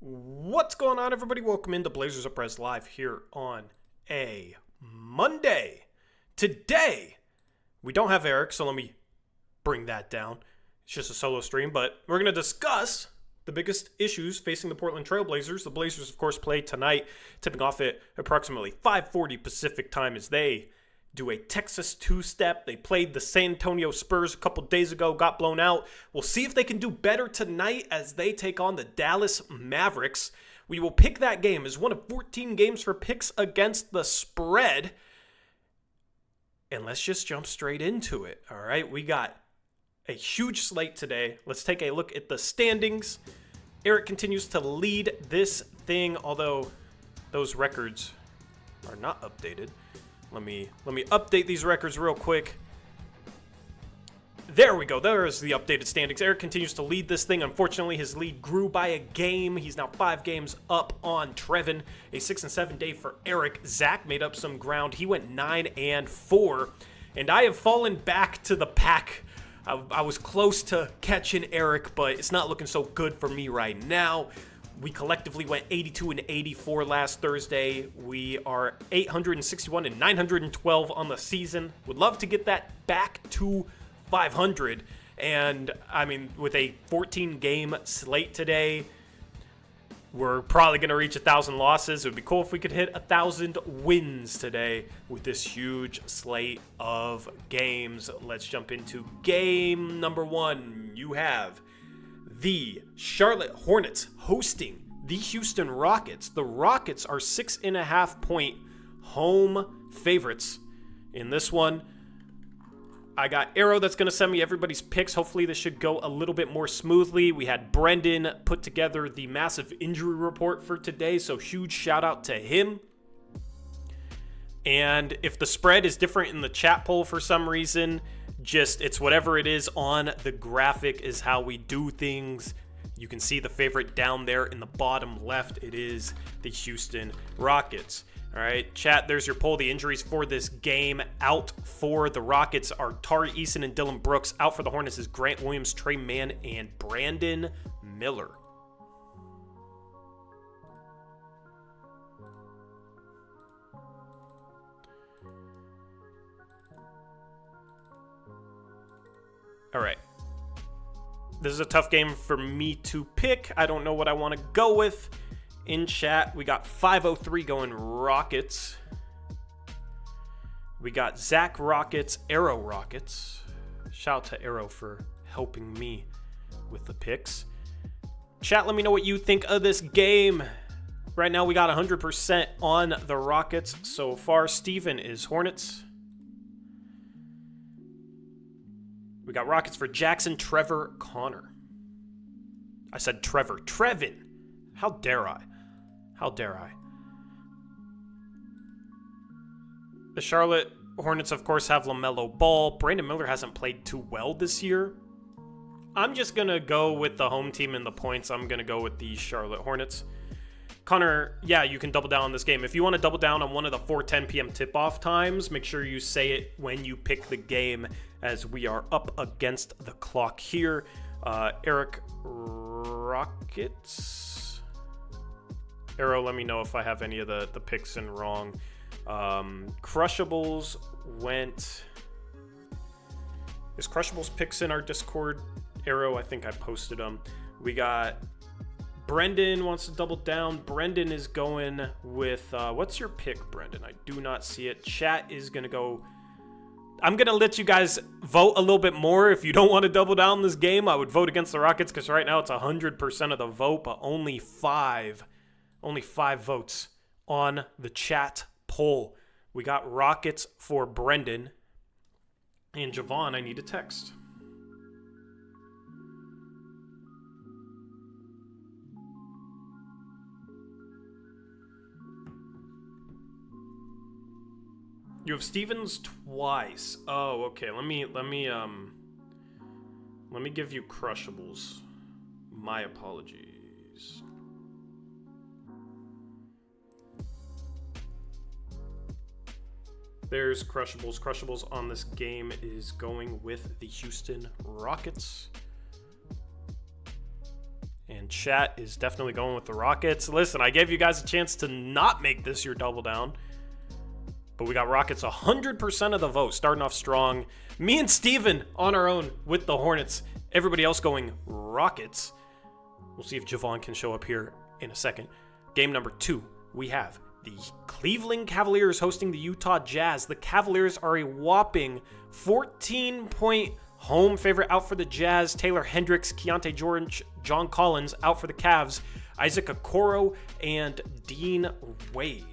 What's going on, everybody? Welcome into Blazers Uprise Live here on a Monday. Today, we don't have Eric, so let me bring that down. It's just a solo stream, but we're going to discuss the biggest issues facing the Portland Trail Blazers. The Blazers, of course, play tonight, tipping off at approximately 5:40 Pacific time as they do a Texas two-step. They played the San Antonio Spurs a couple days ago, got blown out. We'll see if they can do better tonight as they take on the Dallas Mavericks. We will pick that game as one of 14 games for picks against the spread. And let's just jump straight into it, all right? We got a huge slate today. Let's take a look at the standings. Eric continues to lead this thing, although those records are not updated. Let me update these records real quick. There we go. There's the updated standings. Eric continues to lead this thing. Unfortunately, his lead grew by a game. He's now 5 games up on Trevin. A 6-7 day for Eric. Zach made up some ground. He went 9-4. And I have fallen back to the pack. I was close to catching Eric, but it's not looking so good for me right now. We collectively went 82-84 last Thursday. We are 861 and 912 on the season. Would love to get that back to 500. And I mean, with a 14-game slate today, we're probably going to reach 1,000 losses. It would be cool if we could hit 1,000 wins today with this huge slate of games. Let's jump into game number 1. You have the Charlotte Hornets hosting the Houston Rockets. The Rockets are 6.5-point home favorites in this one. I got Arrow that's going to send me everybody's picks. Hopefully this should go a little bit more smoothly. We had Brendan put together the massive injury report for today, so huge shout out to him. And if the spread is different in the chat poll for some reason, it's whatever it is on the graphic is how we do things. You can see the favorite down there in the bottom left. It is the Houston Rockets. All right, chat, there's your poll. The injuries for this game. Out for the Rockets are Tari Eason and Dylan Brooks. Out for the Hornets is Grant Williams, Trey Mann, and Brandon Miller. All right. This is a tough game for me to pick. I don't know what I want to go with. In chat, we got 503 going Rockets. We got Zach Rockets, Arrow Rockets. Shout out to Arrow for helping me with the picks. Chat, let me know what you think of this game. Right now, we got 100% on the Rockets so far. Steven is Hornets. We got Rockets for Jackson, Trevor, Connor. I said Trevor. Trevin. How dare I? How dare I? The Charlotte Hornets, of course, have LaMelo Ball. Brandon Miller hasn't played too well this year. I'm just going to go with the home team in the points. I'm going to go with the Charlotte Hornets. Connor, yeah, you can double down on this game. If you want to double down on one of the 4:10 p.m. tip-off times, make sure you say it when you pick the game as we are up against the clock here. Eric Rockets. Arrow, let me know if I have any of the picks in wrong. Crushables went... Is Crushables picks in our Discord? Arrow, I think I posted them. We got... Brendan wants to double down. Brendan is going with... what's your pick, Brendan? I do not see it. Chat is going to go... I'm going to let you guys vote a little bit more. If you don't want to double down this game, I would vote against the Rockets because right now it's 100% of the vote, but only 5 votes on the chat poll. We got Rockets for Brendan. And Javon, I need a text. You have Stevens twice. Oh, okay. Let me give you Crushables. My apologies. There's Crushables. Crushables on this game is going with the Houston Rockets. And chat is definitely going with the Rockets. Listen, I gave you guys a chance to not make this your double down. But we got Rockets 100% of the vote, starting off strong. Me and Steven on our own with the Hornets. Everybody else going Rockets. We'll see if Javon can show up here in a second. Game number 2, we have the Cleveland Cavaliers hosting the Utah Jazz. The Cavaliers are a whopping 14-point home favorite out for the Jazz. Taylor Hendricks, Keontae George, John Collins out for the Cavs. Isaac Okoro and Dean Wade.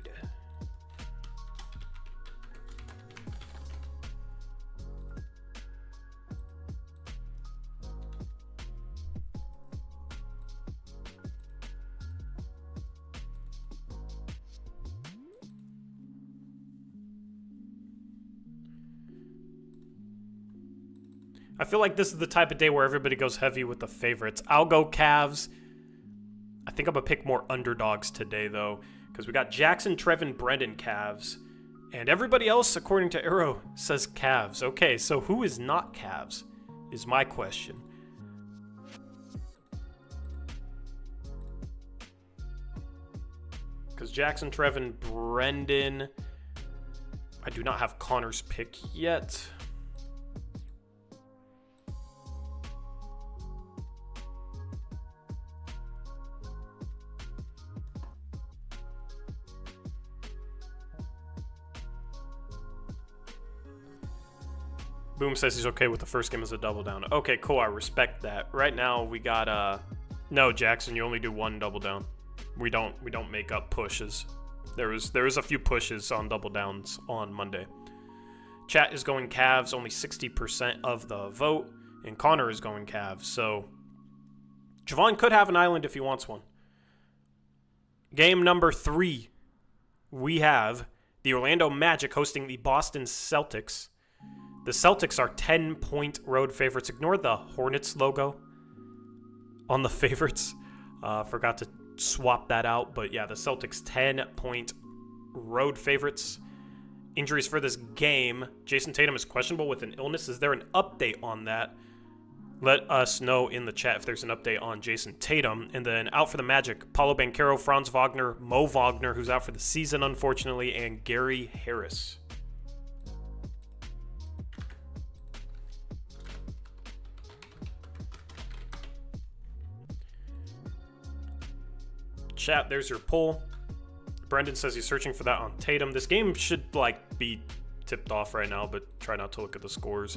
I feel like this is the type of day where everybody goes heavy with the favorites. I'll go Cavs. I think I'm going to pick more underdogs today, though, because we got Jackson, Trevin, Brendan, Cavs. And everybody else, according to Arrow, says Cavs. Okay, so who is not Cavs is my question. Because Jackson, Trevin, Brendan. I do not have Connor's pick yet. Boom says he's okay with the first game as a double down. Okay, cool. I respect that. Right now we got no, Jackson, you only do one double down. We don't make up pushes. There was a few pushes on double downs on Monday. Chat is going Cavs, only 60% of the vote, and Connor is going Cavs. So Javon could have an island if he wants one. Game number 3, we have the Orlando Magic hosting the Boston Celtics. The Celtics are 10-point road favorites. Ignore the Hornets logo on the favorites. Forgot to swap that out. But yeah, the Celtics 10-point road favorites. Injuries for this game. Jason Tatum is questionable with an illness. Is there an update on that? Let us know in the chat if there's an update on Jason Tatum. And then out for the Magic, Paulo Banchero, Franz Wagner, Mo Wagner, who's out for the season, unfortunately, and Gary Harris. Chat, there's your poll. Brendan says he's searching for that on Tatum. This game should be tipped off right now, but try not to look at the scores.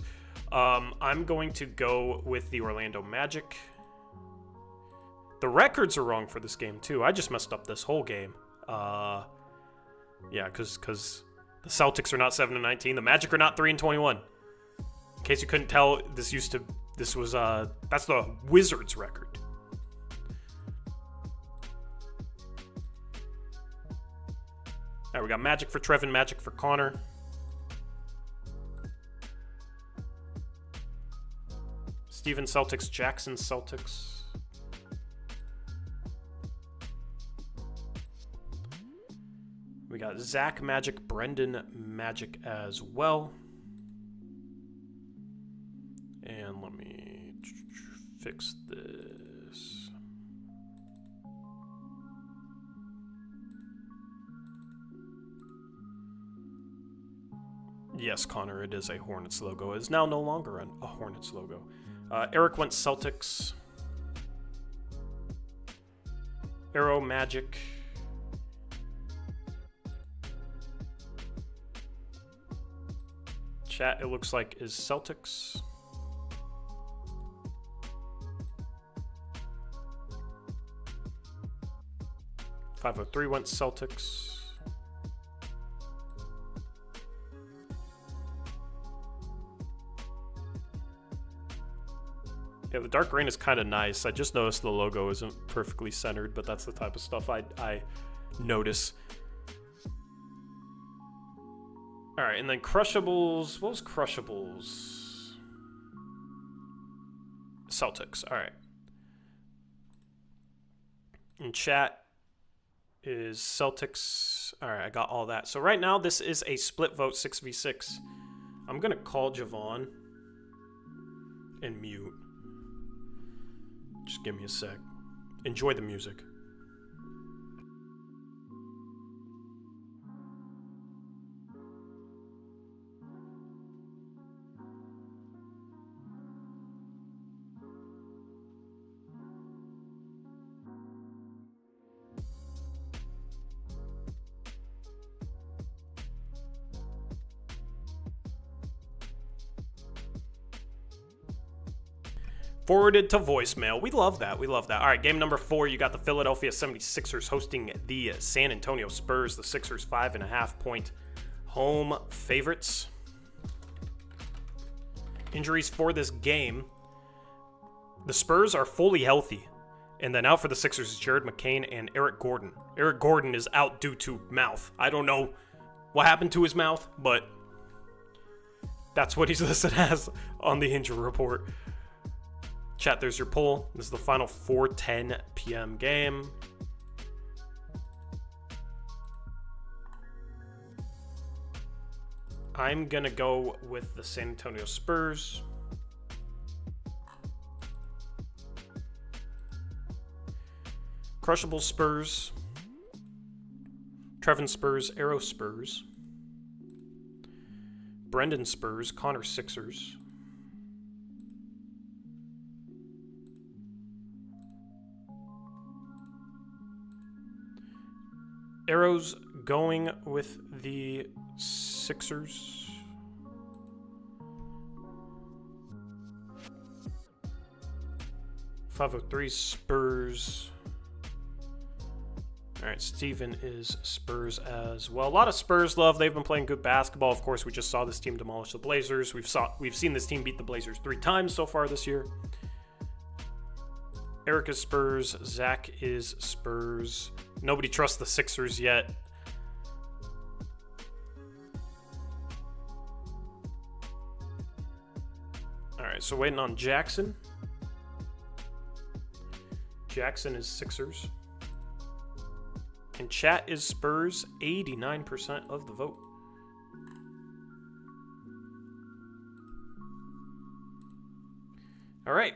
I'm going to go with the Orlando Magic. The records are wrong for this game too. I just messed up this whole game. Yeah, because the Celtics are not 7-19. The Magic are not 3-21. In case you couldn't tell, that's the Wizards record. All right, we got Magic for Trevin, Magic for Connor. Steven Celtics, Jackson Celtics. We got Zach Magic, Brendan Magic as well. And let me fix this. Yes, Connor, it is a Hornets logo. It is now no longer a Hornets logo. Eric went Celtics. Arrow Magic. Chat, it looks like, is Celtics. .503 went Celtics. Yeah, the dark green is kind of nice. I just noticed the logo isn't perfectly centered, but that's the type of stuff I notice. All right, and then Crushables. What was Crushables? Celtics. All right. In chat is Celtics. All right, I got all that. So right now, this is a split vote 6v6. I'm going to call Javon and mute. Just give me a sec. Enjoy the music. Forwarded to voicemail. We love that. We love that. All right, game number 4, you got the Philadelphia 76ers hosting the San Antonio Spurs. The Sixers 5.5-point home favorites. Injuries for this game. The Spurs are fully healthy. And then out for the Sixers is Jared McCain and Eric Gordon. Eric Gordon is out due to mouth. I don't know what happened to his mouth, but that's what he's listed as on the injury report. Chat, there's your poll. This is the final 4:10 p.m. game. I'm going to go with the San Antonio Spurs. Crushable Spurs. Trevin Spurs, Arrow Spurs. Brendan Spurs, Connor Sixers. Arrows going with the Sixers. .503 Spurs. All right, Steven is Spurs as well. A lot of Spurs love. They've been playing good basketball. Of course, we just saw this team demolish the Blazers. We've seen this team beat the Blazers 3 times so far this year. Eric is Spurs. Zach is Spurs. Nobody trusts the Sixers yet. All right, so waiting on Jackson. Jackson is Sixers. And chat is Spurs, 89% of the vote. All right.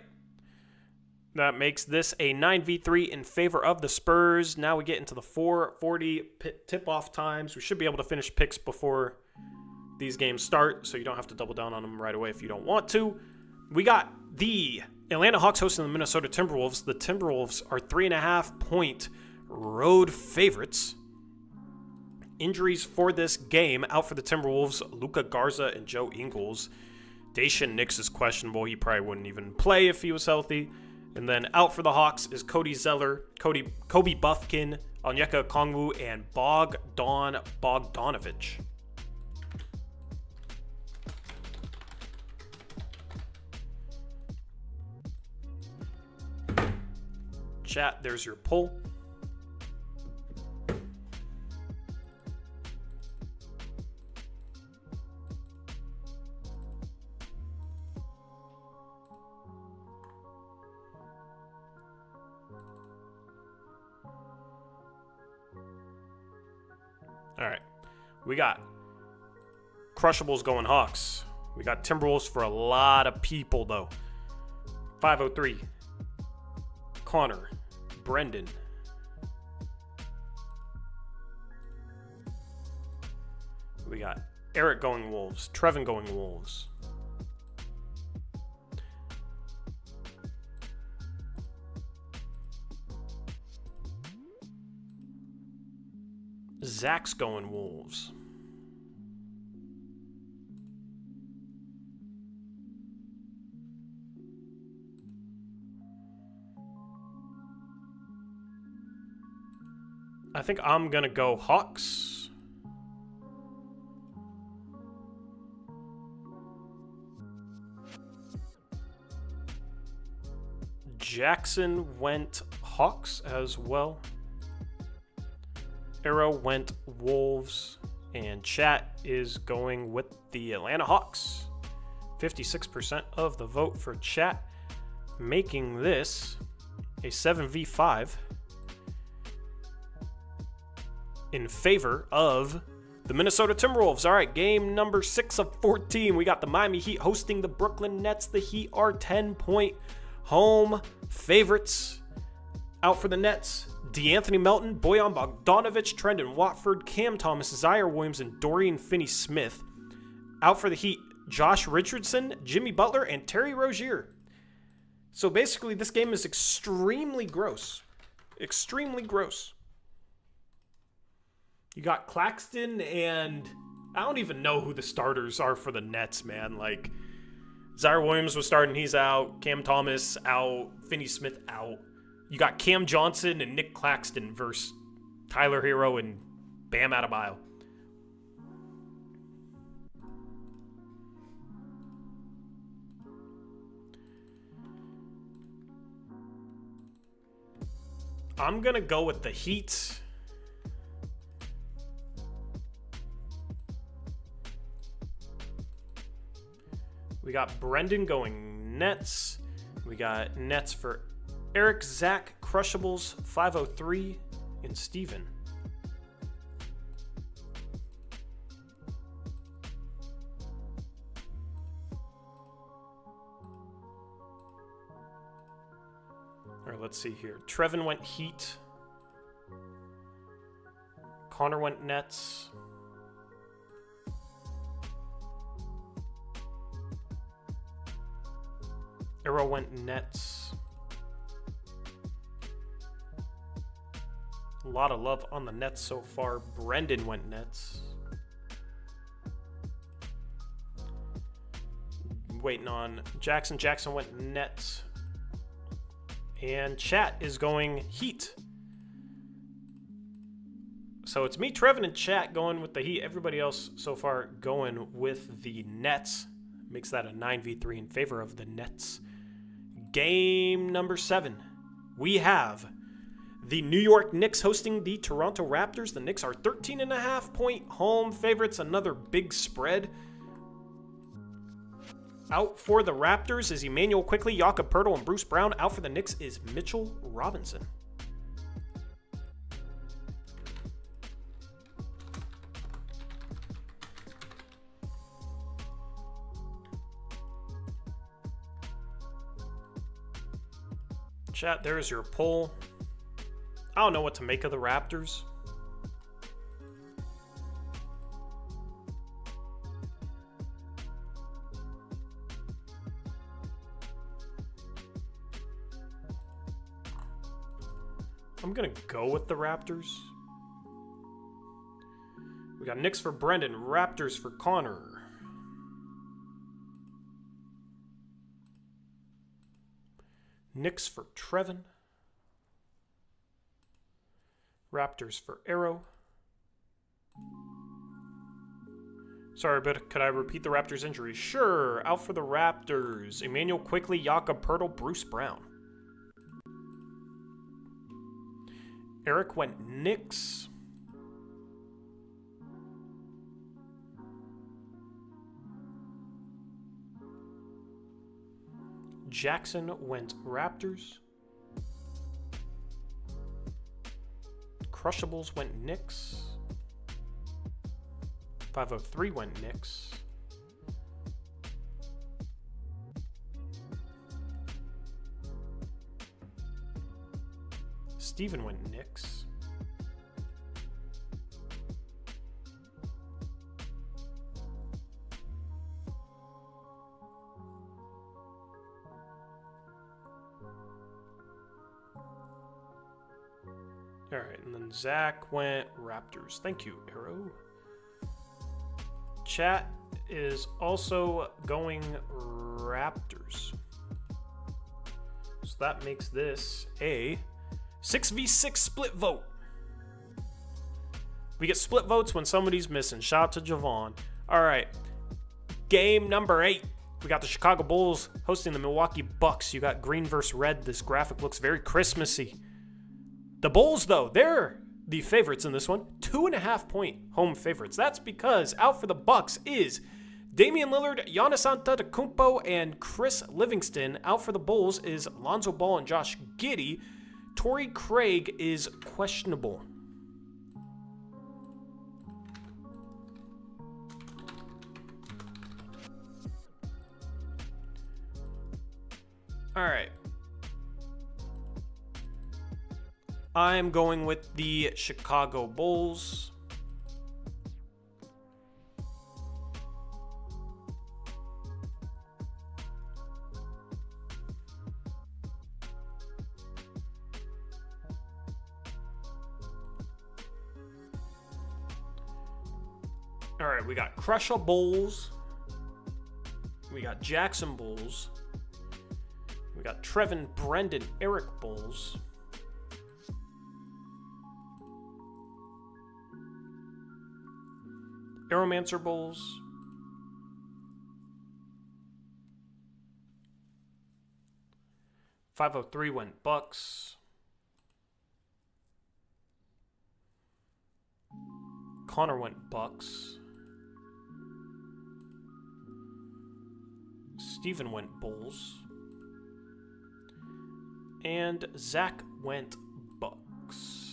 That makes this a 9v3 in favor of the Spurs. Now we get into the 4:40 tip-off times. We should be able to finish picks before these games start, so you don't have to double down on them right away if you don't want to. We got the Atlanta Hawks hosting the Minnesota Timberwolves. The Timberwolves are 3.5-point road favorites. Injuries for this game. Out for the Timberwolves, Luka Garza and Joe Ingles. Daishen Nix is questionable. He probably wouldn't even play if he was healthy. And then out for the Hawks is Cody Zeller, Kobe Buffkin, Onyeka Okongwu, and Bogdan Bogdanovic. Chat, there's your poll. All right, we got Crushables going Hawks. We got Timberwolves for a lot of people, though. 503, Connor, Brendan. We got Eric going Wolves, Trevin going Wolves. Zach's going Wolves. I think I'm going to go Hawks. Jackson went Hawks as well. Arrow went Wolves, and chat is going with the Atlanta Hawks. 56% of the vote for chat, making this a 7v5 in favor of the Minnesota Timberwolves. All right, game number 6 of 14. We got the Miami Heat hosting the Brooklyn Nets. The Heat are 10-point home favorites. Out for the Nets, DeAnthony Melton, Bojan Bogdanovic, Trendon Watford, Cam Thomas, Zaire Williams, and Dorian Finney-Smith. Out for the Heat, Josh Richardson, Jimmy Butler, and Terry Rozier. So basically, this game is extremely gross. Extremely gross. You got Claxton, and I don't even know who the starters are for the Nets, man. Like, Zaire Williams was starting, he's out. Cam Thomas out. Finney-Smith out. You got Cam Johnson and Nick Claxton versus Tyler Hero and Bam Adebayo. I'm going to go with the Heat. We got Brendan going Nets. We got Nets for Eric, Zach, Crushables, 503, and Steven. All right, let's see here. Trevin went Heat. Connor went Nets. Arrow went Nets. A lot of love on the Nets so far. Brendan went Nets. Waiting on Jackson. Jackson went Nets. And Chat is going Heat. So it's me, Trevin, and Chat going with the Heat. Everybody else so far going with the Nets. Makes that a 9v3 in favor of the Nets. Game number 7. We have the New York Knicks hosting the Toronto Raptors. The Knicks are 13.5-point home favorites. Another big spread. Out for the Raptors is Emmanuel Quickley, Jakob Poeltl, and Bruce Brown. Out for the Knicks is Mitchell Robinson. Chat, there's your poll. I don't know what to make of the Raptors. I'm going to go with the Raptors. We got Knicks for Brendan, Raptors for Connor. Knicks for Trevin. Raptors for Arrow. Sorry, but could I repeat the Raptors injuries? Sure. Out for the Raptors, Emmanuel Quickley, Jakob Poeltl, Bruce Brown. Eric went Knicks. Jackson went Raptors. Crushables went Knicks. 503 went Knicks. Steven went Knicks. All right, and then Zach went Raptors. Thank you, Arrow. Chat is also going Raptors. So that makes this a 6v6 split vote. We get split votes when somebody's missing. Shout out to Javon. All right, game number 8. We got the Chicago Bulls hosting the Milwaukee Bucks. You got green versus red. This graphic looks very Christmassy. The Bulls, though, they're the favorites in this one. 2.5-point home favorites. That's because out for the Bucks is Damian Lillard, Giannis Antetokounmpo, and Chris Livingston. Out for the Bulls is Lonzo Ball and Josh Giddey. Torrey Craig is questionable. All right. I'm going with the Chicago Bulls. All right, we got Crusher Bulls. We got Jackson Bulls. We got Trevin, Brendan, Eric Bulls. Aeromancer Bulls. .503 went Bucks. Connor went Bucks. Steven went Bulls. And Zach went Bucks.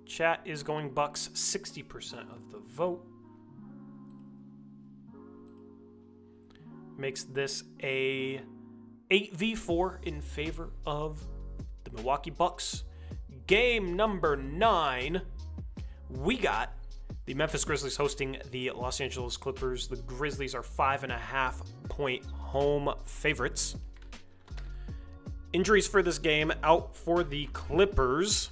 Chat is going Bucks 60% of the vote. Makes this a 8v4 in favor of the Milwaukee Bucks. Game number 9. We got the Memphis Grizzlies hosting the Los Angeles Clippers. The Grizzlies are 5.5-point home favorites. Injuries for this game: out for the Clippers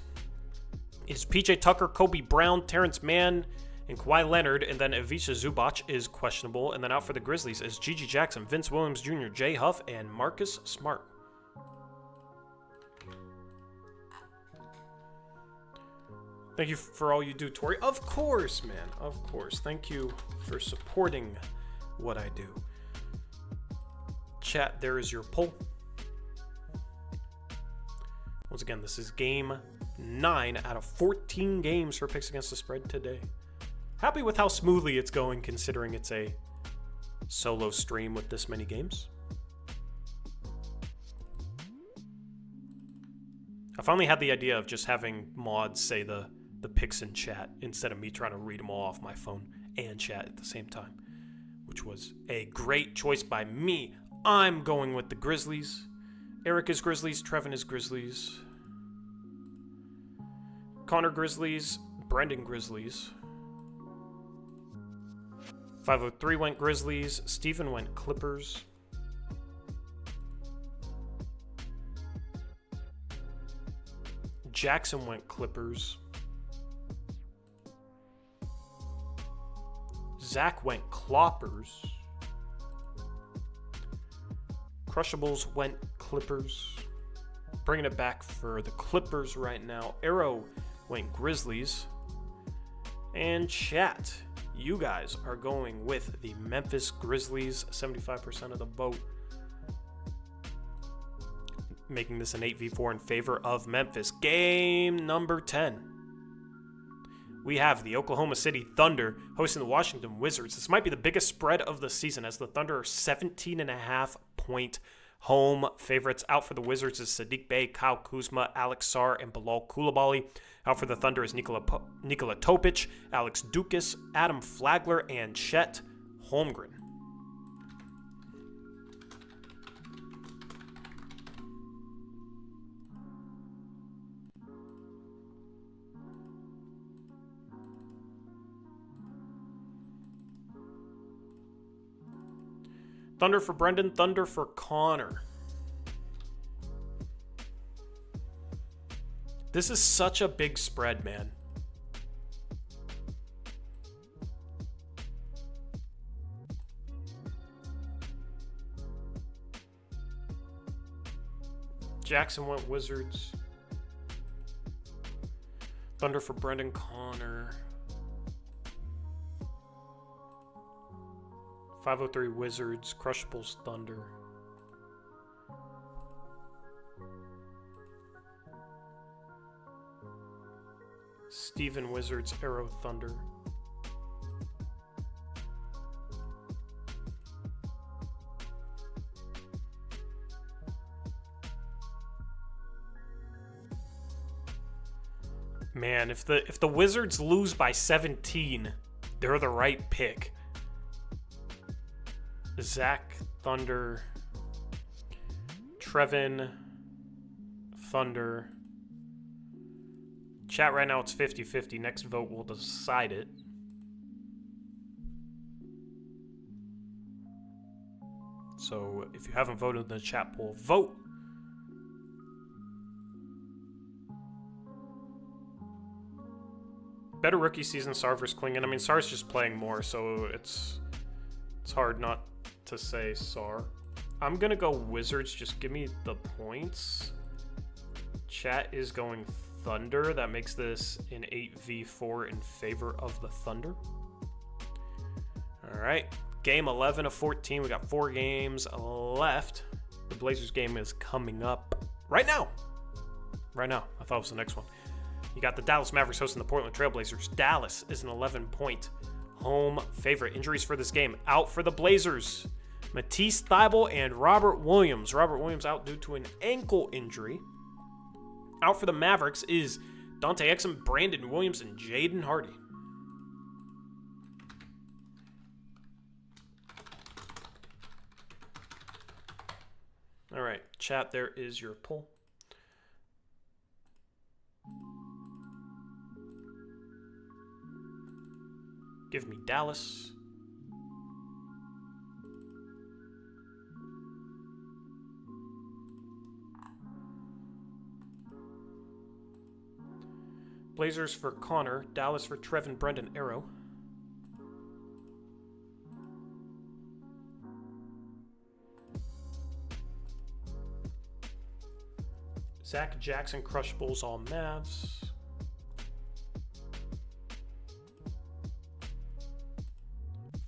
is PJ Tucker, Kobe Brown, Terrence Mann, and Kawhi Leonard. And then Ivica Zubac is questionable. And then out for the Grizzlies is Gigi Jackson, Vince Williams Jr., Jay Huff, and Marcus Smart. Thank you for all you do, Tori. Of course, man. Of course. Thank you for supporting what I do. Chat, there is your poll. Once again, this is game 9 out of 14 games for picks against the spread today. Happy with how smoothly it's going, considering it's a solo stream with this many games. I finally had the idea of just having mods say the picks in chat instead of me trying to read them all off my phone and chat at the same time, which was a great choice by me. I'm going with the Grizzlies. Eric is Grizzlies. Trevin is Grizzlies. Connor Grizzlies. Brendan Grizzlies. 503 went Grizzlies. Steven went Clippers. Jackson went Clippers. Zach went Cloppers. Crushables went Clippers. Bringing it back for the Clippers right now. Arrow went Grizzlies. And chat, you guys are going with the Memphis Grizzlies, 75% of the vote. Making this an 8v4 in favor of Memphis. Game number 10. We have the Oklahoma City Thunder hosting the Washington Wizards. This might be the biggest spread of the season, as the Thunder are 17.5-point home favorites. Out for the Wizards is Sadiq Bey, Kyle Kuzma, Alex Sarr, and Bilal Coulibaly. Out for the Thunder is Nikola Topic, Alex Dukas, Adam Flagler, and Chet Holmgren. Thunder for Brendan, Thunder for Connor. This is such a big spread, man. Jackson went Wizards. Thunder for Brendan, Connor. 503 Wizards, Crushables Thunder. Steven Wizards, Arrow Thunder. Man, if the Wizards lose by 17, they're the right pick. Zach, Thunder. Trevin, Thunder. Chat, right now it's 50-50. Next vote will decide it. So if you haven't voted in the chat poll, vote. Better rookie season, Sarr versus Klingon. I mean, Sarr's just playing more, so it's hard not to say Sarr. I'm going to go Wizards. Just give me the points. Chat is going Thunder. That makes this an 8v4 in favor of the Thunder. All right. Game 11 of 14. We got 4 games left. The Blazers game is coming up right now. Right now. I thought it was the next one. You got the Dallas Mavericks hosting the Portland Trailblazers. Dallas is an 11-point home favorite. Injuries for this game. Out for the Blazers, Matisse Thybulle and Robert Williams. Robert Williams out due to an ankle injury. Out for the Mavericks is Dante Exum, Brandon Williams, and Jaden Hardy. All right, chat, there is your poll. Give me Dallas. Blazers for Connor. Dallas for Trevin, Brendan, Arrow. Zach Jackson, Crushables, all Mavs.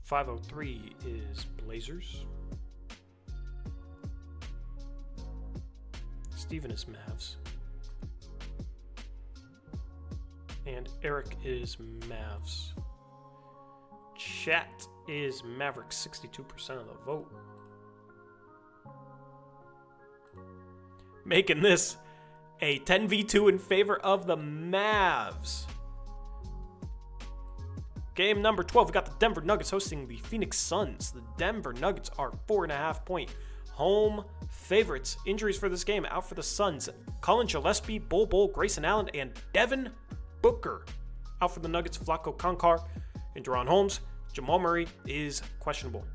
.503 is Blazers. Steven is Mavs. And Eric is Mavs. Chat is Mavericks, 62% of the vote. Making this a 10v2 in favor of the Mavs. Game number 12, we got the Denver Nuggets hosting the Phoenix Suns. The Denver Nuggets are 4.5-point home favorites. Injuries for this game, out for the Suns: Colin Gillespie, Bol, Grayson Allen, and Devin Booker. Out for the Nuggets, Flacco Konkar and Deron Holmes. Jamal Murray is questionable.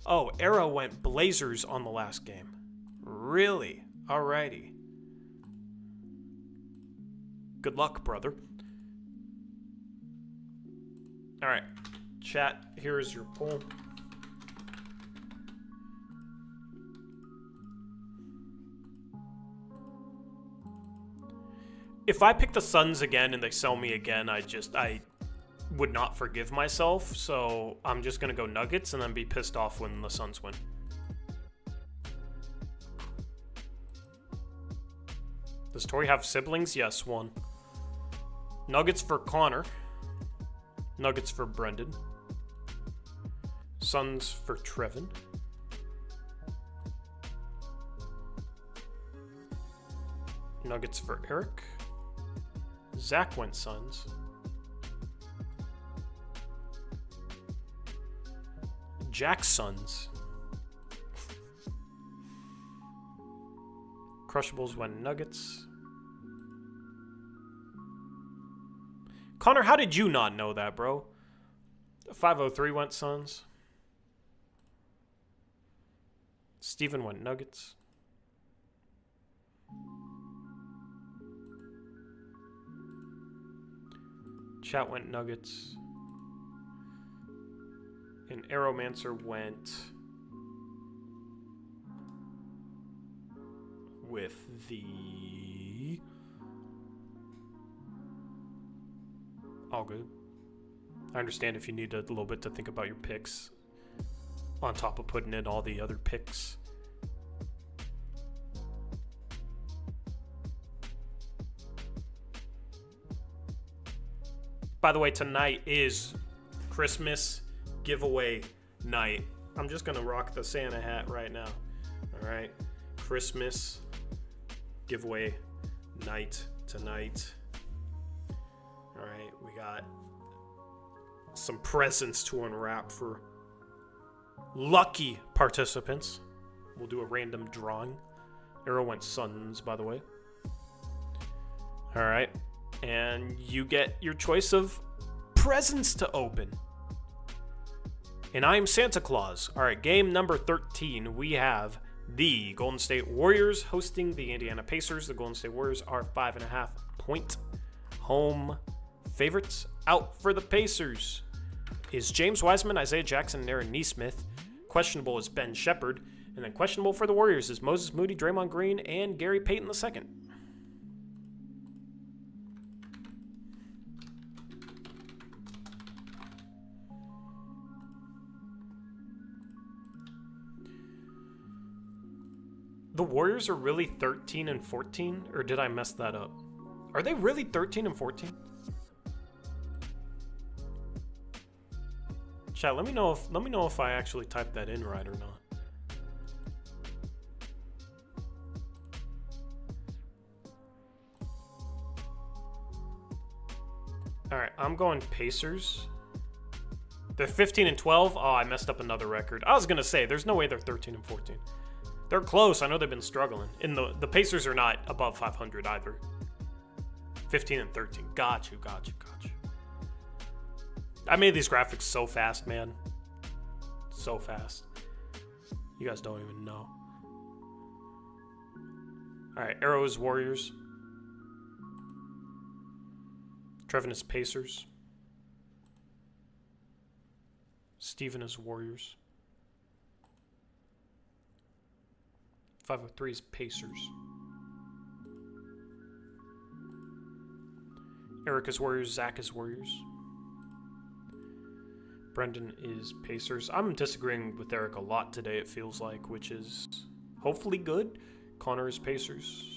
Oh, Arrow went Blazers on the last game. Really? Alrighty. Good luck, brother. All right, chat, here is your poll. If I pick the Suns again and they sell me again, I would not forgive myself. So I'm just going to go Nuggets and then be pissed off when the Suns win. Does Tori have siblings? Yes, one. Nuggets for Connor. Nuggets for Brendan. Suns for Trevin. Nuggets for Eric. Zach went Suns. Jack Suns. Crushables went Nuggets. Connor, how did you not know that, bro? 503 went Suns. Steven went Nuggets. Chat went Nuggets. And Arrowmancer went with the... All good. I understand if you need a little bit to think about your picks on top of putting in all the other picks. By the way, tonight is Christmas giveaway night. I'm just going to rock the Santa hat right now. All right. Christmas giveaway night tonight. All right. We got some presents to unwrap for lucky participants. We'll do a random drawing. Arrow went Suns, by the way. All right. And you get your choice of presents to open. And I'm Santa Claus. All right, game number 13. We have the Golden State Warriors hosting the Indiana Pacers. The Golden State Warriors are 5.5-point home favorites. Out for the Pacers is James Wiseman, Isaiah Jackson, and Aaron Nesmith. Questionable is Ben Shepherd. And then questionable for the Warriors is Moses Moody, Draymond Green, and Gary Payton II. The Warriors are really 13-14, or did I mess that up? Are they really 13-14? Chat, let me know if I actually typed that in right or not. All right, I'm going Pacers. They're 15-12. Oh, I messed up another record. I was gonna say there's no way they're 13-14. They're close. I know they've been struggling. And the Pacers are not above 500 either. 15-13. Got you. I made these graphics so fast, man. So fast. You guys don't even know. All right, Arrow is Warriors. Trevin is Pacers. Steven is Warriors. 503 is Pacers. Eric is Warriors. Zach is Warriors. Brendan is Pacers. I'm disagreeing with Eric a lot today, it feels like, which is hopefully good. Connor is Pacers.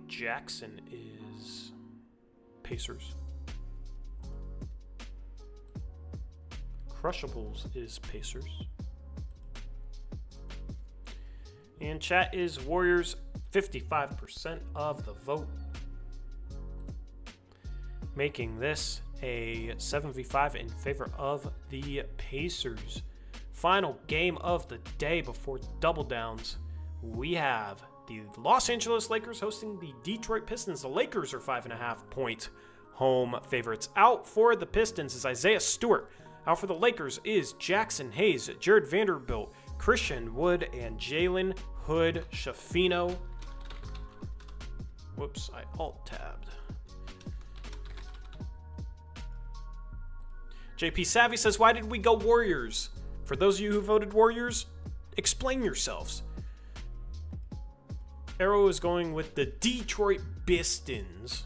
Jackson is Pacers. Crushables is Pacers. And chat is Warriors, 55% of the vote. Making this a 7v5 in favor of the Pacers. Final game of the day before double downs. We have the Los Angeles Lakers hosting the Detroit Pistons. The Lakers are 5.5-point home favorites. Out for the Pistons is Isaiah Stewart. Out for the Lakers is Jackson Hayes, Jared Vanderbilt, Christian Wood, and Jalen Hood Schifino. Whoops, I alt-tabbed. JP Savvy says, why did we go Warriors? For those of you who voted Warriors, explain yourselves. Arrow is going with the Detroit Pistons.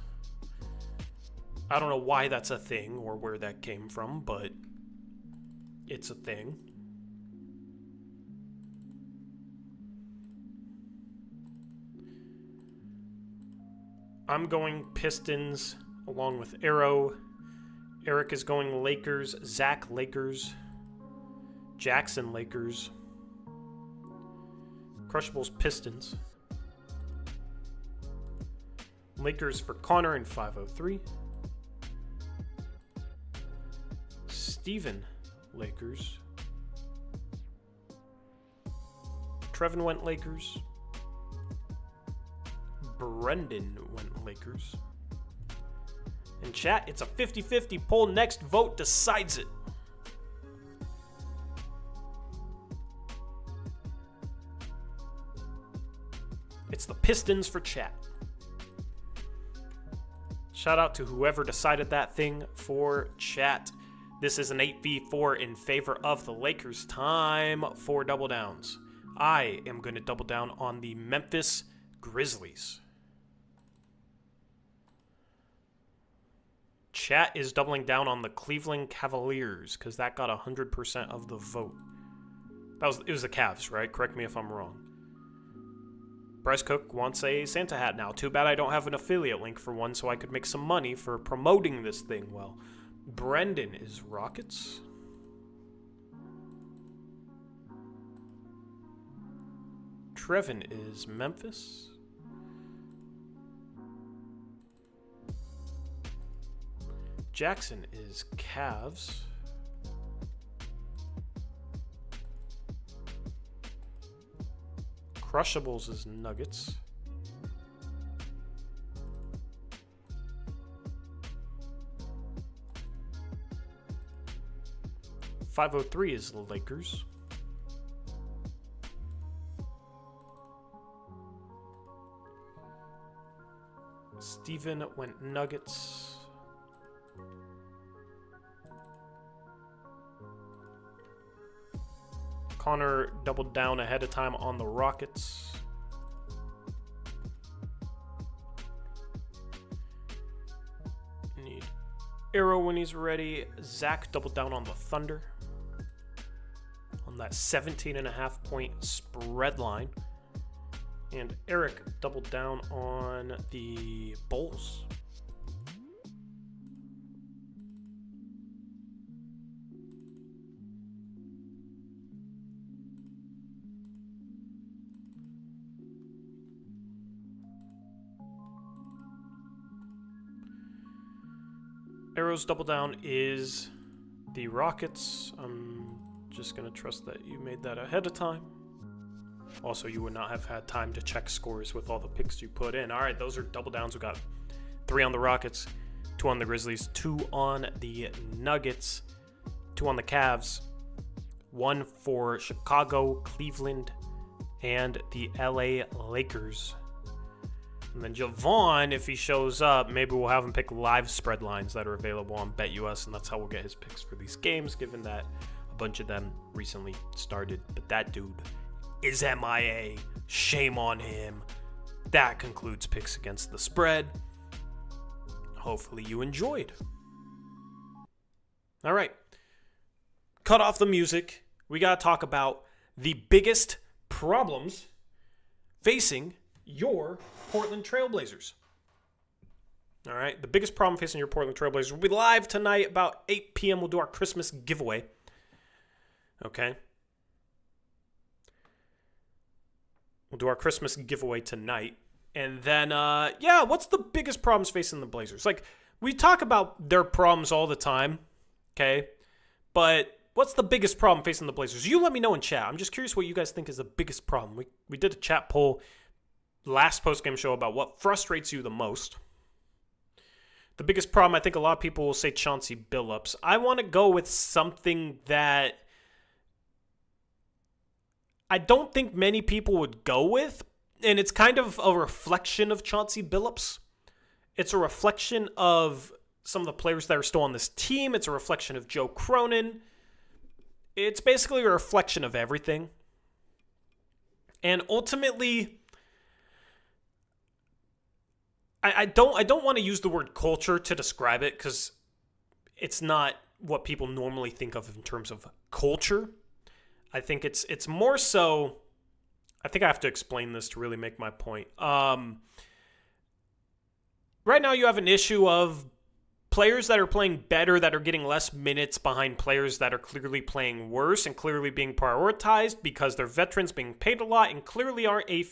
I don't know why that's a thing or where that came from, but it's a thing. I'm going Pistons along with Arrow. Eric is going Lakers. Zach Lakers. Jackson Lakers. Crushables Pistons. Lakers for Connor in 503. Steven Lakers. Trevin went Lakers. Brendan went Lakers. In chat, it's a 50-50 poll. Next vote decides it. It's the Pistons for chat. Shout out to whoever decided that thing for chat. This is an 8v4 in favor of the Lakers. Time for double downs. I am going to double down on the Memphis Grizzlies. Chat is doubling down on the Cleveland Cavaliers because that got 100% of the vote. It was the Cavs, right? Correct me if I'm wrong. Bryce Cook wants a Santa hat now. Too bad I don't have an affiliate link for one so I could make some money for promoting this thing well. Brendan is Rockets. Trevin is Memphis. Jackson is Cavs. Crushables is Nuggets. .503 is Lakers. Steven went Nuggets. Connor doubled down ahead of time on the Rockets. Need Arrow when he's ready. Zach doubled down on the Thunder. On that 17.5 point spread line. And Eric doubled down on the Bulls. Arrow's double down is the Rockets. I'm just going to trust that you made that ahead of time. Also, you would not have had time to check scores with all the picks you put in. All right, those are double downs. We got 3 on the Rockets, 2 on the Grizzlies, 2 on the Nuggets, 2 on the Cavs, 1 for Chicago, Cleveland, and the LA Lakers. And then Javon, if he shows up, maybe we'll have him pick live spread lines that are available on BetUS, and that's how we'll get his picks for these games, given that a bunch of them recently started. But that dude is MIA. Shame on him. That concludes picks against the spread. Hopefully you enjoyed. All right. Cut off the music. We got to talk about the biggest problems facing your Portland Trailblazers. All right. The biggest problem facing your Portland Trailblazers will be live tonight about 8 p.m. We'll do our Christmas giveaway. Okay. We'll do our Christmas giveaway tonight. And then, what's the biggest problems facing the Blazers? Like, we talk about their problems all the time, okay? But what's the biggest problem facing the Blazers? You let me know in chat. I'm just curious what you guys think is the biggest problem. We did a chat poll last postgame show about what frustrates you the most. The biggest problem, I think a lot of people will say Chauncey Billups. I want to go with something that I don't think many people would go with, and it's kind of a reflection of Chauncey Billups. It's a reflection of some of the players that are still on this team. It's a reflection of Joe Cronin. It's basically a reflection of everything. And ultimately, I don't want to use the word culture to describe it because it's not what people normally think of in terms of culture. I think it's more so, I think I have to explain this to really make my point. Right now you have an issue of players that are playing better that are getting less minutes behind players that are clearly playing worse and clearly being prioritized because they're veterans being paid a lot and clearly aren't a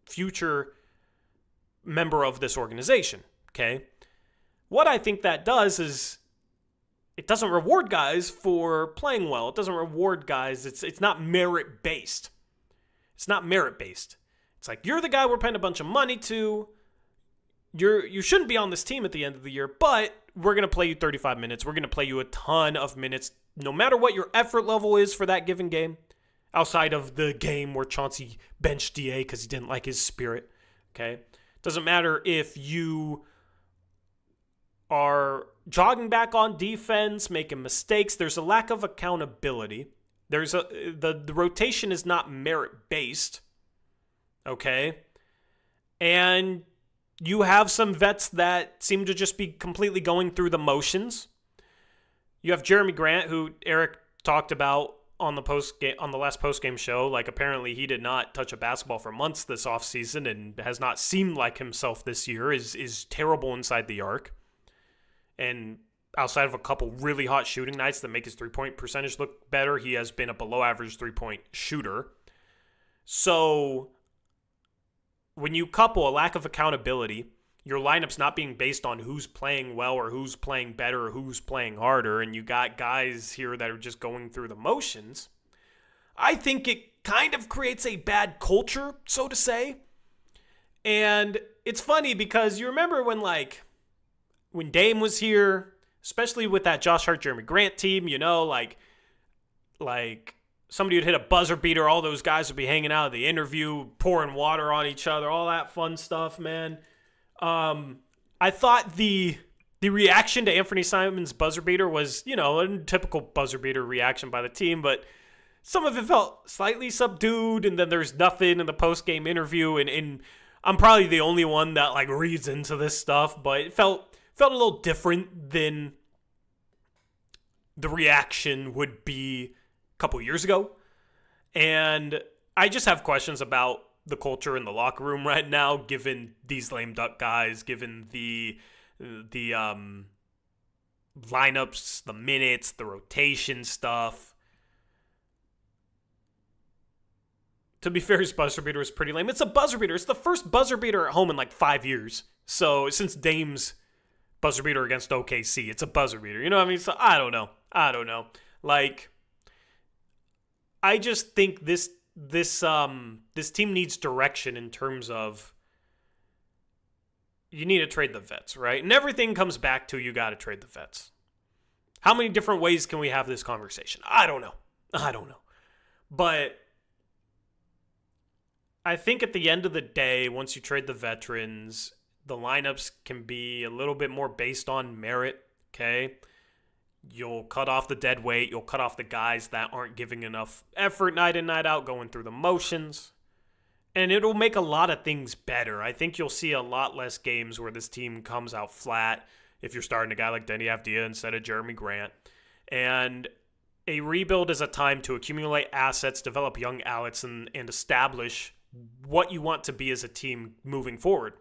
future member of this organization, okay? What I think that does is it doesn't reward guys for playing well. It doesn't reward guys. It's not merit-based. It's not merit-based. It's like, you're the guy we're paying a bunch of money to. You shouldn't be on this team at the end of the year, but we're going to play you 35 minutes. We're going to play you a ton of minutes, no matter what your effort level is for that given game, outside of the game where Chauncey benched DA because he didn't like his spirit, okay? Doesn't matter if you are jogging back on defense, making mistakes. There's a lack of accountability. The rotation is not merit-based, okay? And you have some vets that seem to just be completely going through the motions. You have Jeremy Grant, who Eric talked about on the last post-game show. Like, apparently he did not touch a basketball for months this offseason and has not seemed like himself this year, is terrible inside the arc. And outside of a couple really hot shooting nights that make his three-point percentage look better, he has been a below-average three-point shooter. So when you couple a lack of accountability, your lineup's not being based on who's playing well or who's playing better or who's playing harder, and you got guys here that are just going through the motions, I think it kind of creates a bad culture, so to say. And it's funny because you remember when Dame was here, especially with that Josh Hart, Jeremy Grant team, like somebody would hit a buzzer beater, all those guys would be hanging out at the interview, pouring water on each other, all that fun stuff, man. I thought the reaction to Anthony Simons' buzzer beater was, a typical buzzer beater reaction by the team, but some of it felt slightly subdued, and then there's nothing in the post-game interview, and I'm probably the only one that reads into this stuff, but it felt a little different than the reaction would be a couple years ago. And I just have questions about the culture in the locker room right now, given these lame duck guys, given the lineups, the minutes, the rotation stuff. To be fair, his buzzer beater was pretty lame. It's a buzzer beater. It's the first buzzer beater at home in 5 years. So since Dame's buzzer beater against OKC, it's a buzzer beater. You know what I mean? So I don't know. I just think this team needs direction in terms of you need to trade the vets, right? And everything comes back to you got to trade the vets. How many different ways can we have this conversation? I don't know. But I think at the end of the day, once you trade the veterans, the lineups can be a little bit more based on merit, okay? You'll cut off the dead weight. You'll cut off the guys that aren't giving enough effort night in, night out, going through the motions. And it'll make a lot of things better. I think you'll see a lot less games where this team comes out flat if you're starting a guy like Denny Avdia instead of Jeremy Grant. And a rebuild is a time to accumulate assets, develop young Alex, and establish what you want to be as a team moving forward.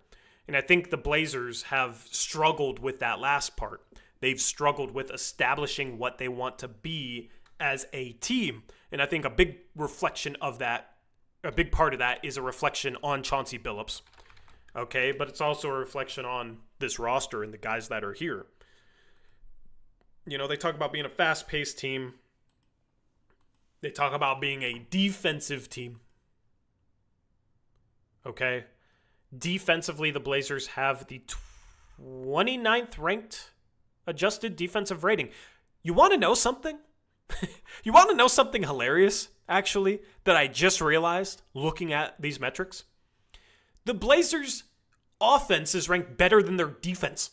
And I think the Blazers have struggled with that last part. They've struggled with establishing what they want to be as a team. And I think a big reflection of that, a big part of that is a reflection on Chauncey Billups. Okay, but it's also a reflection on this roster and the guys that are here. They talk about being a fast-paced team. They talk about being a defensive team. Okay? Defensively, the Blazers have the 29th ranked adjusted defensive rating. You want to know something? You want to know something hilarious, actually, that I just realized looking at these metrics? The Blazers' offense is ranked better than their defense.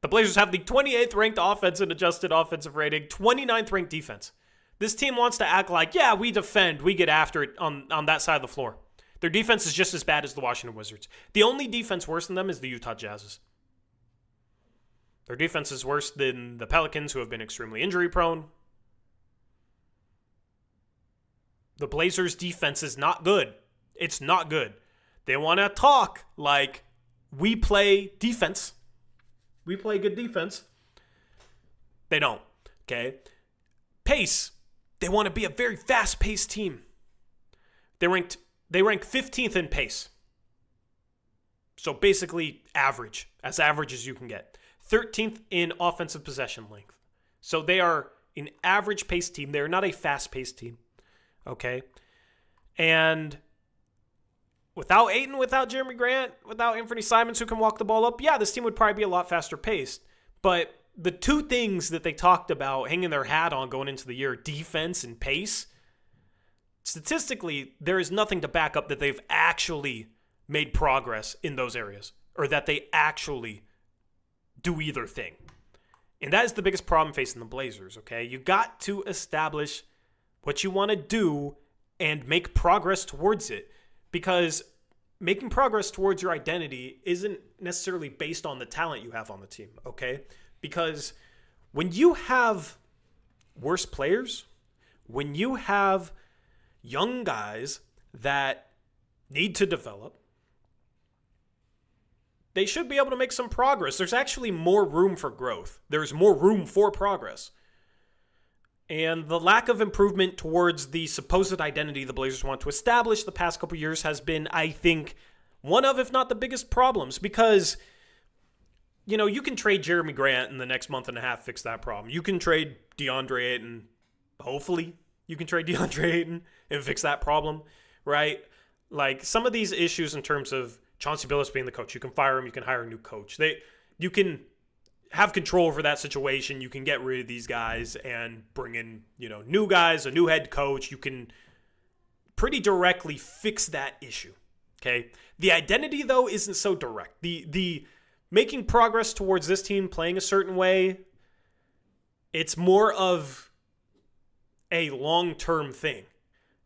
The Blazers have the 28th ranked offense and adjusted offensive rating, 29th ranked defense. This team wants to act like, yeah, we defend, we get after it on that side of the floor. Their defense is just as bad as the Washington Wizards. The only defense worse than them is the Utah Jazz's. Their defense is worse than the Pelicans, who have been extremely injury-prone. The Blazers' defense is not good. It's not good. They want to talk like we play defense. We play good defense. They don't, okay? Pace. They want to be a very fast-paced team. They rank 15th in pace. So basically average, as average as you can get. 13th in offensive possession length. So they are an average pace team. They're not a fast-paced team. Okay? And without Ayton, without Jeremy Grant, without Anthony Simons who can walk the ball up, yeah, this team would probably be a lot faster paced. But the two things that they talked about hanging their hat on going into the year, defense and pace, statistically, there is nothing to back up that they've actually made progress in those areas or that they actually do either thing. And that is the biggest problem facing the Blazers, okay? You got to establish what you want to do and make progress towards it, because making progress towards your identity isn't necessarily based on the talent you have on the team, okay? Because when you have worse players, when you have young guys that need to develop, they should be able to make some progress. There's actually more room for growth. There's more room for progress. And the lack of improvement towards the supposed identity the Blazers want to establish the past couple years has been, I think, one of, if not the biggest problems. Because, you can trade Jeremy Grant in the next month and a half, fix that problem. You can trade DeAndre Ayton, hopefully. you can trade DeAndre Ayton and fix that problem, right? Like some of these issues in terms of Chauncey Billups being the coach, you can fire him, you can hire a new coach. You can have control over that situation. You can get rid of these guys and bring in, new guys, a new head coach. You can pretty directly fix that issue. Okay. The identity though isn't so direct. The making progress towards this team playing a certain way, it's more of a long-term thing.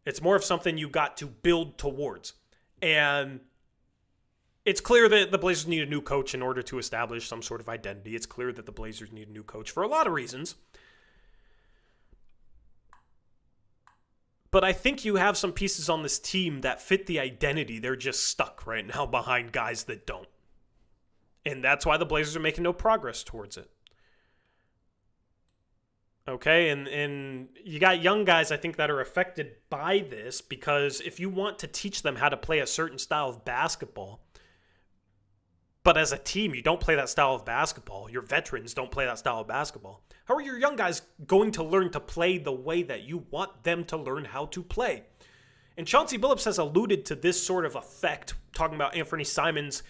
It's more of something you got to build towards. And it's clear that the Blazers need a new coach in order to establish some sort of identity. It's clear that the Blazers need a new coach for a lot of reasons. But I think you have some pieces on this team that fit the identity. They're just stuck right now behind guys that don't. And that's why the Blazers are making no progress towards it. Okay, and you got young guys, I think, that are affected by this because if you want to teach them how to play a certain style of basketball, but as a team, you don't play that style of basketball, your veterans don't play that style of basketball, how are your young guys going to learn to play the way that you want them to learn how to play? And Chauncey Billups has alluded to this sort of effect, talking about Anthony Simons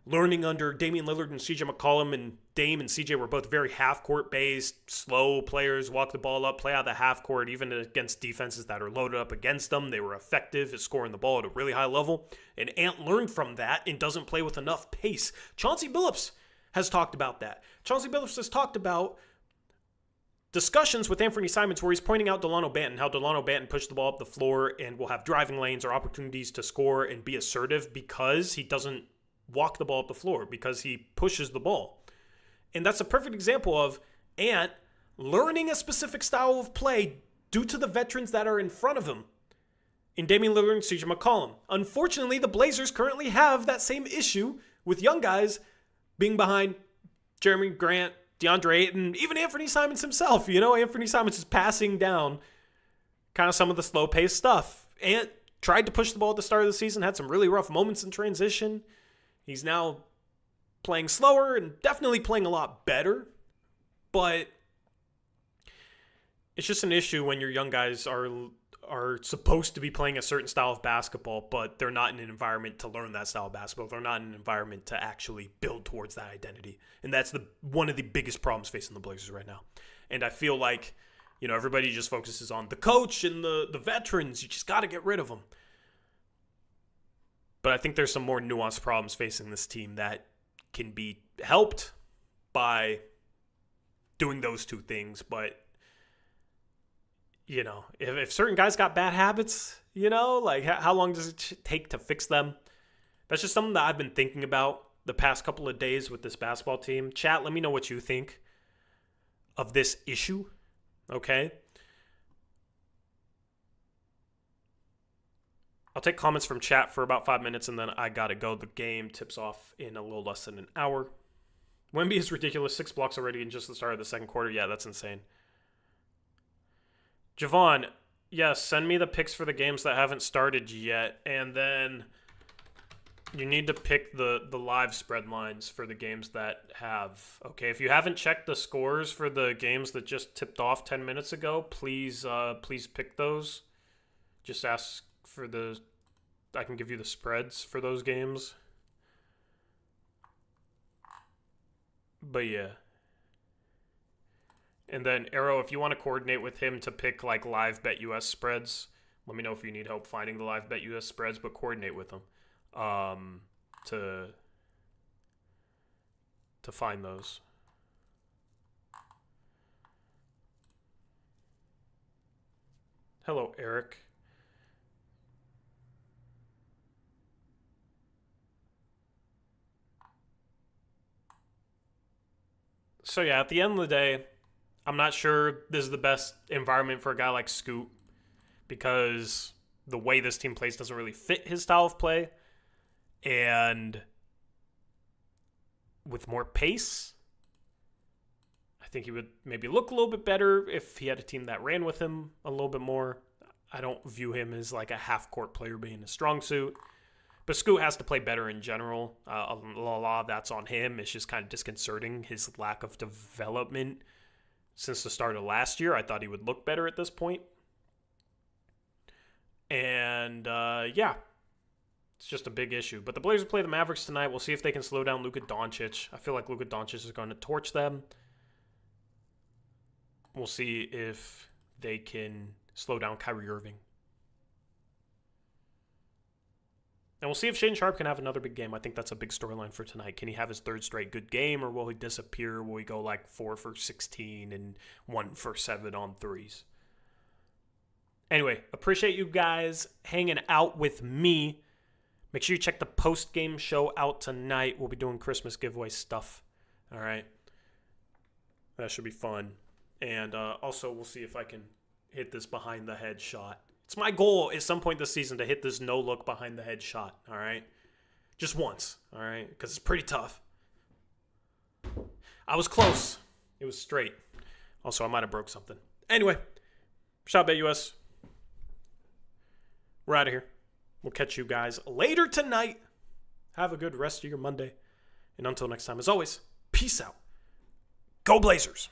learning under Damian Lillard and CJ McCollum, and Dame and CJ were both very half-court based, slow players, walk the ball up, play out of the half-court, even against defenses that are loaded up against them. They were effective at scoring the ball at a really high level. And Ant learned from that and doesn't play with enough pace. Chauncey Billups has talked about that. Chauncey Billups has talked about discussions with Anthony Simons where he's pointing out Delano Banton, how Delano Banton pushed the ball up the floor and will have driving lanes or opportunities to score and be assertive because he doesn't walk the ball up the floor, because he pushes the ball. And that's a perfect example of Ant learning a specific style of play due to the veterans that are in front of him in Damian Lillard and CJ McCollum. Unfortunately, the Blazers currently have that same issue with young guys being behind Jeremy Grant, DeAndre Ayton, even Anthony Simons himself. Anthony Simons is passing down kind of some of the slow-paced stuff. Ant tried to push the ball at the start of the season, had some really rough moments in transition. He's now playing slower and definitely playing a lot better, but it's just an issue when your young guys are supposed to be playing a certain style of basketball, but they're not in an environment to learn that style of basketball. They're not in an environment to actually build towards that identity, and that's one of the biggest problems facing the Blazers right now. And I feel like everybody just focuses on the coach and the veterans. You just got to get rid of them. But I think there's some more nuanced problems facing this team that can be helped by doing those two things. But, if certain guys got bad habits, like how long does it take to fix them? That's just something that I've been thinking about the past couple of days with this basketball team. Chat, let me know what you think of this issue, okay? I'll take comments from chat for about 5 minutes, and then I gotta go. The game tips off in a little less than an hour. Wemby is ridiculous. 6 blocks already in just the start of the second quarter. Yeah, that's insane. Javon, yes, send me the picks for the games that haven't started yet, and then you need to pick the live spread lines for the games that have. Okay, if you haven't checked the scores for the games that just tipped off 10 minutes ago, please pick those. Just ask for I can give you the spreads for those games. But yeah. And then Arrow, if you want to coordinate with him to pick like live bet US spreads, let me know if you need help finding the live bet US spreads, but coordinate with him to find those. Hello, Eric. So yeah, at the end of the day, I'm not sure this is the best environment for a guy like Scoot because the way this team plays doesn't really fit his style of play. And with more pace, I think he would maybe look a little bit better if he had a team that ran with him a little bit more. I don't view him as like a half-court player being a strong suit. But Scoot has to play better in general. A lot of that's on him. It's just kind of disconcerting, his lack of development since the start of last year. I thought he would look better at this point. And, yeah, it's just a big issue. But the Blazers play the Mavericks tonight. We'll see if they can slow down Luka Doncic. I feel like Luka Doncic is going to torch them. We'll see if they can slow down Kyrie Irving. And we'll see if Shaedon Sharpe can have another big game. I think that's a big storyline for tonight. Can he have his third straight good game, or will he disappear? Will he go like 4 for 16 and 1 for 7 on threes? Anyway, appreciate you guys hanging out with me. Make sure you check the post-game show out tonight. We'll be doing Christmas giveaway stuff. All right? That should be fun. And also, we'll see if I can hit this behind-the-head shot. It's my goal at some point this season to hit this no-look behind-the-head shot, all right? Just once, all right? Because it's pretty tough. I was close. It was straight. Also, I might have broke something. Anyway, ShotBetUS. We're out of here. We'll catch you guys later tonight. Have a good rest of your Monday. And until next time, as always, peace out. Go Blazers.